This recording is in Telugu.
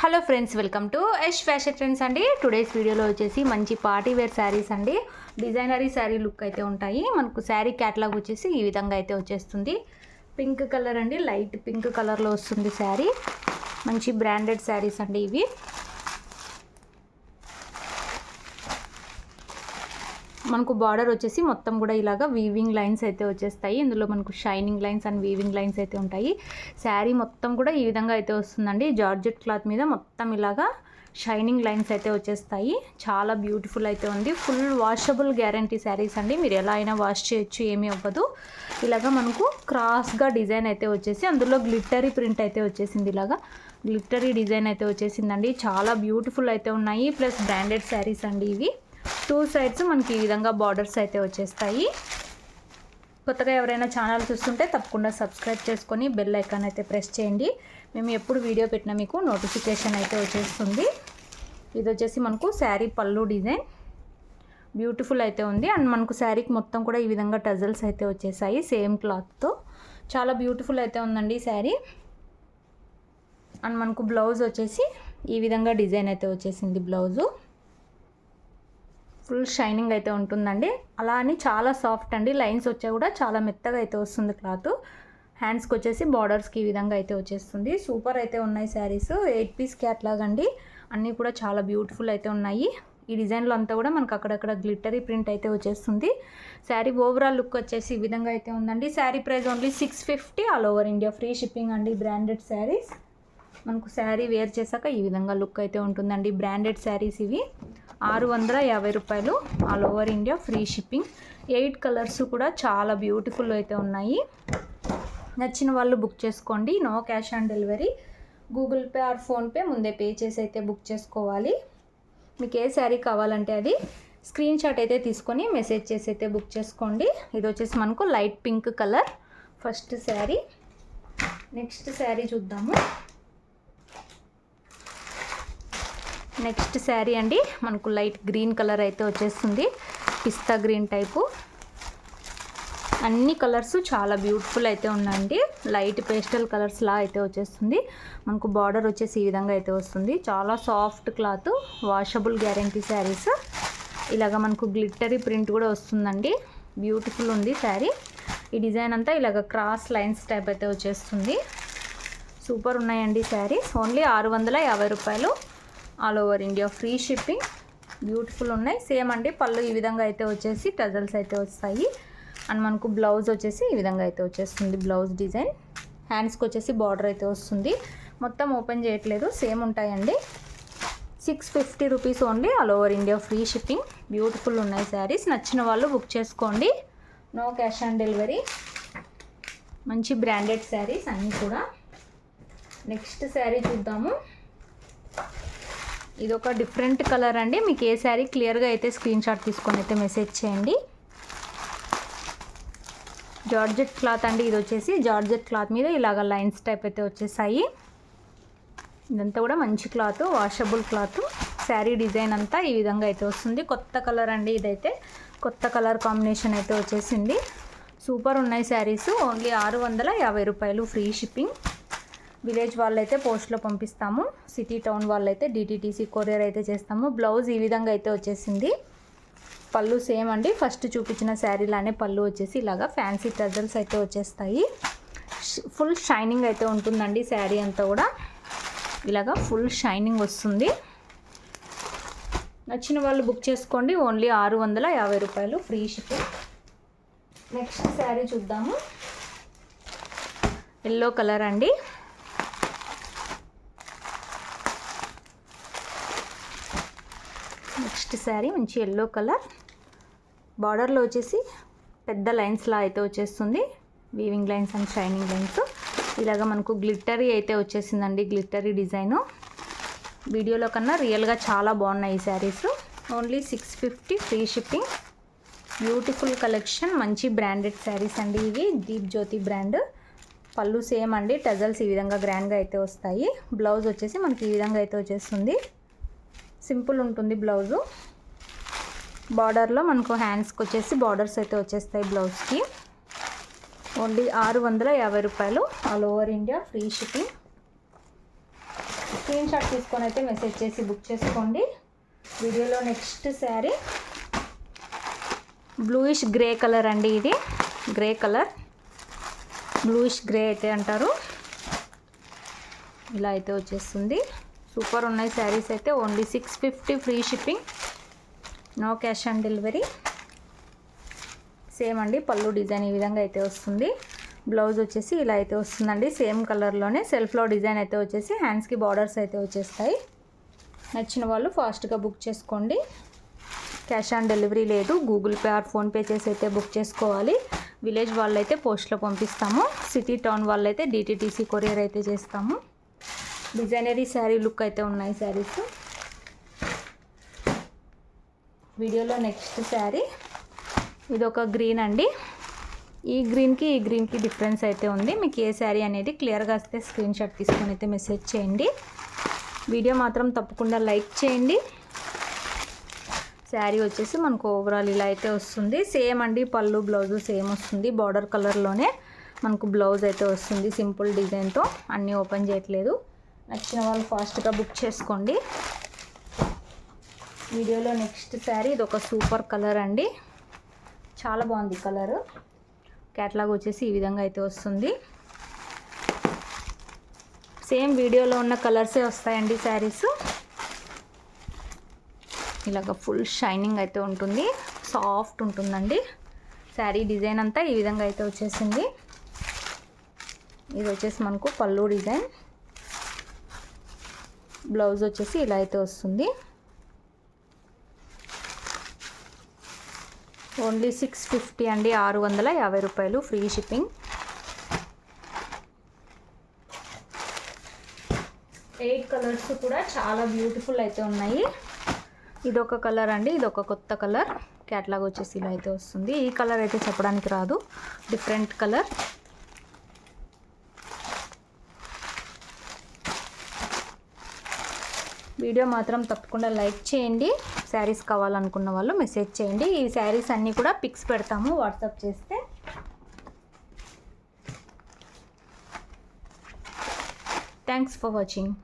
Hello friends, welcome to Yash fashion trends అండి. టుడేస్ వీడియోలో వచ్చేసి మంచి పార్టీ వేర్ శారీస్ అండి. డిజైనరీ శారీ లుక్ అయితే ఉంటాయి. మనకు శారీ క్యాటలాగ్ వచ్చేసి ఈ విధంగా అయితే వచ్చేస్తుంది. పింక్ కలర్ అండి, లైట్ పింక్ కలర్లో వస్తుంది శారీ. మంచి బ్రాండెడ్ శారీస్ అండి ఇవి. మనకు బార్డర్ వచ్చేసి మొత్తం కూడా ఇలాగా వీవింగ్ లైన్స్ అయితే వచ్చేస్తాయి. ఇందులో మనకు shining lines and weaving lines అయితే ఉంటాయి. శారీ మొత్తం కూడా ఈ విధంగా అయితే వస్తుందండి. జార్జెట్ క్లాత్ మీద మొత్తం ఇలాగా షైనింగ్ లైన్స్ అయితే వచ్చేస్తాయి. చాలా బ్యూటిఫుల్ అయితే ఉంది. ఫుల్ వాషబుల్ గ్యారంటీ శారీస్ అండి. మీరు ఎలా అయినా వాష్ చేయొచ్చు, ఏమీ అవ్వదు. ఇలాగా మనకు క్రాస్గా డిజైన్ అయితే వచ్చేసి అందులో గ్లిట్టరీ ప్రింట్ అయితే వచ్చేసింది. ఇలాగా గ్లిట్టరీ డిజైన్ అయితే వచ్చేసిందండి. చాలా బ్యూటిఫుల్ అయితే ఉన్నాయి. ప్లస్ బ్రాండెడ్ శారీస్ అండి ఇవి. టూ సైడ్స్ మనకి ఈ విధంగా బార్డర్స్ అయితే వచ్చేస్తాయి. కొత్తగా ఎవరైనా ఛానల్ చూస్తుంటే తప్పకుండా సబ్స్క్రైబ్ చేసుకొని బెల్ ఐకాన్ అయితే ప్రెస్ చేయండి. మేము ఎప్పుడు వీడియో పెట్టినా మీకు నోటిఫికేషన్ అయితే వచ్చేస్తుంది. ఇది వచ్చేసి మనకు శారీ పళ్ళు డిజైన్ బ్యూటిఫుల్ అయితే ఉంది. అండ్ మనకు శారీకి మొత్తం కూడా ఈ విధంగా టజల్స్ అయితే వచ్చేసాయి సేమ్ క్లాత్తో. చాలా బ్యూటిఫుల్ అయితే ఉందండి శారీ. అండ్ మనకు బ్లౌజ్ వచ్చేసి ఈ విధంగా డిజైన్ అయితే వచ్చేసింది. బ్లౌజు ఫుల్ షైనింగ్ అయితే ఉంటుందండి. అలా అని చాలా సాఫ్ట్ అండి. లైన్స్ వచ్చా కూడా చాలా మెత్తగా అయితే వస్తుంది క్లాత్. హ్యాండ్స్కి వచ్చేసి బార్డర్స్కి ఈ విధంగా అయితే వచ్చేస్తుంది. సూపర్ అయితే ఉన్నాయి శారీస్. 8 పీస్ క్యాట్లాగ్ అండి. అన్నీ కూడా చాలా బ్యూటిఫుల్ అయితే ఉన్నాయి. ఈ డిజైన్లో అంతా కూడా మనకు అక్కడక్కడ గ్లిట్టరీ ప్రింట్ అయితే వచ్చేస్తుంది. శారీ ఓవరాల్ లుక్ వచ్చేసి ఈ విధంగా అయితే ఉందండి. Sari price only 650, all over India free shipping అండి. బ్రాండెడ్ శారీస్ మనకు శారీ వేర్ చేశాక ఈ విధంగా లుక్ అయితే ఉంటుందండి. బ్రాండెడ్ శారీస్ ఇవి 650 రూపాయలు, all over India free shipping. 8 colours కూడా చాలా బ్యూటిఫుల్ అయితే ఉన్నాయి. నచ్చిన వాళ్ళు బుక్ చేసుకోండి. No cash on delivery. Google Pay or PhonePe ముందే పే చేసి అయితే బుక్ చేసుకోవాలి. మీకు ఏ శారీ కావాలంటే అది స్క్రీన్ షాట్ అయితే తీసుకొని మెసేజ్ చేసి అయితే బుక్ చేసుకోండి. ఇది వచ్చేసి మనకు light pink colour first sari. Next sari చూద్దాము. నెక్స్ట్ శారీ అండి మనకు లైట్ గ్రీన్ కలర్ అయితే వచ్చేస్తుంది. పిస్తా గ్రీన్ టైపు. అన్ని కలర్స్ చాలా బ్యూటిఫుల్ అయితే ఉన్నాయండి. లైట్ పేస్టల్ కలర్స్లా అయితే వచ్చేస్తుంది. మనకు బార్డర్ వచ్చేసి ఈ విధంగా అయితే వస్తుంది. చాలా soft cloth, washable guarantee saris. ఇలాగ మనకు గ్లిట్టరీ ప్రింట్ కూడా వస్తుందండి. బ్యూటిఫుల్ ఉంది శారీ. ఈ డిజైన్ అంతా ఇలాగ క్రాస్ లైన్స్ టైప్ అయితే వచ్చేస్తుంది. సూపర్ ఉన్నాయండి శారీస్. ఓన్లీ 650 రూపాయలు, all over India free shipping. Beautiful ఉన్నాయి. సేమ్ అండి. పళ్ళు ఈ విధంగా అయితే వచ్చేసి టజల్స్ అయితే వస్తాయి. అండ్ మనకు బ్లౌజ్ వచ్చేసి ఈ విధంగా అయితే వచ్చేస్తుంది. Blouse design. హ్యాండ్స్కి వచ్చేసి బార్డర్ అయితే వస్తుంది. మొత్తం ఓపెన్ చేయట్లేదు, సేమ్ ఉంటాయండి. 650 rupees only, all over India free shipping. Beautiful ఉన్నాయి శారీస్. nachina వాళ్ళు బుక్ చేసుకోండి. No cash on delivery. మంచి బ్రాండెడ్ శారీస్ అన్నీ కూడా. నెక్స్ట్ శారీ చూద్దాము. ఇది ఒక డిఫరెంట్ కలర్ అండి. మీకు ఏ శారీ క్లియర్గా అయితే స్క్రీన్ షాట్ తీసుకొని అయితే మెసేజ్ చేయండి. జార్జెట్ క్లాత్ అండి. ఇది వచ్చేసి జార్జెట్ క్లాత్ మీద ఇలాగ లైన్స్ టైప్ అయితే వచ్చేసాయి. ఇదంతా కూడా మంచి cloth, washable cloth. Sari design అంతా ఈ విధంగా అయితే వస్తుంది. కొత్త కలర్ అండి. ఇదైతే కొత్త కలర్ కాంబినేషన్ అయితే వచ్చేసింది. సూపర్ ఉన్నాయి శారీస్. ఓన్లీ 650 రూపాయలు ఫ్రీ షిప్పింగ్. విలేజ్ వాళ్ళైతే పోస్ట్లో పంపిస్తాము. సిటీ టౌన్ వాళ్ళైతే డిటీటీసీ కొరియర్ అయితే చేస్తాము. బ్లౌజ్ ఈ విధంగా అయితే వచ్చేసింది. పళ్ళు సేమ్ అండి. ఫస్ట్ చూపించిన శారీలానే పళ్ళు వచ్చేసి ఇలాగా ఫ్యాన్సీ టజల్స్ అయితే వచ్చేస్తాయి. ఫుల్ షైనింగ్ అయితే ఉంటుందండి శారీ అంతా కూడా. ఇలాగా ఫుల్ షైనింగ్ వస్తుంది. నచ్చిన వాళ్ళు బుక్ చేసుకోండి. ఓన్లీ 650 రూపాయలు ఫ్రీ షిప్పింగ్. నెక్స్ట్ శారీ చూద్దాము. ఎల్లో కలర్ అండి. నెక్స్ట్ శారీ మంచి ఎల్లో కలర్. బార్డర్లో వచ్చేసి పెద్ద లైన్స్లా అయితే వచ్చేస్తుంది. Weaving lines and shining lines. ఇలాగ మనకు గ్లిట్టరీ అయితే వచ్చేసిందండి. గ్లిట్టరీ డిజైను వీడియోలో కన్నా రియల్గా చాలా బాగున్నాయి ఈ saris. Only 650 free shipping. Beautiful collection. మంచి బ్రాండెడ్ శారీస్ అండి ఇవి. దీప్ జ్యోతి బ్రాండ్. పళ్ళు సేమ్ అండి. టజల్స్ ఈ విధంగా గ్రాండ్గా అయితే వస్తాయి. బ్లౌజ్ వచ్చేసి మనకి ఈ విధంగా అయితే వచ్చేస్తుంది. సింపుల్ ఉంటుంది బ్లౌజు. బార్డర్లో మనకు హ్యాండ్స్కి వచ్చేసి బార్డర్స్ అయితే వచ్చేస్తాయి బ్లౌజ్కి. ఓన్లీ 650 రూపాయలు, all over India free shipping. Screen shot తీసుకొని అయితే మెసేజ్ చేసి బుక్ చేసుకోండి. వీడియోలో next sari bluish grey colour అండి. ఇది గ్రే కలర్, బ్లూయిష్ గ్రే అయితే అంటారు. ఇలా అయితే వచ్చేస్తుంది. సూపర్ ఉన్నాయి శారీస్ అయితే. Only 650 free shipping, no cash on delivery. Same అండి, పళ్ళు డిజైన్ ఈ విధంగా అయితే వస్తుంది. బ్లౌజ్ వచ్చేసి ఇలా అయితే వస్తుందండి. సేమ్ కలర్లోనే సెల్ఫ్లో డిజైన్ అయితే వచ్చేసి హ్యాండ్స్కి బార్డర్స్ అయితే వచ్చేస్తాయి. నచ్చిన వాళ్ళు ఫాస్ట్గా బుక్ చేసుకోండి. క్యాష్ ఆన్ డెలివరీ లేదు, గూగుల్ పే ఆర్ ఫోన్పే చేసి అయితే బుక్ చేసుకోవాలి. విలేజ్ వాళ్ళైతే పోస్ట్లో పంపిస్తాము, సిటీ టౌన్ వాళ్ళైతే డిటీటీసీ కొరియర్ అయితే చేస్తాము. డిజైనరీ శారీ లుక్ అయితే ఉన్నాయి శారీస్. వీడియోలో నెక్స్ట్ శారీ ఇది ఒక గ్రీన్ అండి. ఈ గ్రీన్కి డిఫరెన్స్ అయితే ఉంది. మీకు ఏ శారీ అనేది క్లియర్గా వస్తే స్క్రీన్ షాట్ తీసుకొని అయితే మెసేజ్ చేయండి. వీడియో మాత్రం తప్పకుండా లైక్ చేయండి. శారీ వచ్చేసి మనకు ఓవరాల్ ఇలా అయితే వస్తుంది. సేమ్ అండి, పళ్ళు బ్లౌజు సేమ్ వస్తుంది. బార్డర్ కలర్లోనే మనకు బ్లౌజ్ అయితే వస్తుంది సింపుల్ డిజైన్తో. అన్నీ ఓపెన్ చేయట్లేదు. నచ్చిన వాళ్ళు ఫాస్ట్గా బుక్ చేసుకోండి. వీడియోలో నెక్స్ట్ శారీ ఇది ఒక సూపర్ కలర్ అండి. చాలా బాగుంది కలరు. క్యాట్లాగ్ వచ్చేసి ఈ విధంగా అయితే వస్తుంది. సేమ్ వీడియోలో ఉన్న కలర్సే వస్తాయండి శారీస్. ఇలాగ ఫుల్ షైనింగ్ అయితే ఉంటుంది, సాఫ్ట్ ఉంటుందండి. శారీ డిజైన్ అంతా ఈ విధంగా అయితే వచ్చేసింది. ఇది వచ్చేసి మనకు పళ్ళు డిజైన్, బ్లౌజ్ వచ్చేసి ఇలా అయితే వస్తుంది. ఓన్లీ 650 అండి, 650 రూపాయలు ఫ్రీ షిప్పింగ్. 8 కలర్స్ కూడా చాలా బ్యూటిఫుల్ అయితే ఉన్నాయి. ఇదొక కలర్ అండి, ఇదొక కొత్త కలర్. క్యాట్లాగ్ వచ్చేసి ఇలా అయితే వస్తుంది. ఈ కలర్ అయితే చెప్పడానికి రాదు, డిఫరెంట్ కలర్. వీడియో మాత్రం తప్పకుండా లైక్ చేయండి. శారీస్ కావాలనుకున్న వాళ్ళు మెసేజ్ చేయండి. ఈ శారీస్ అన్నీ కూడా పిక్స్ పెడతాము వాట్సాప్ చేస్తే. Thanks for watching.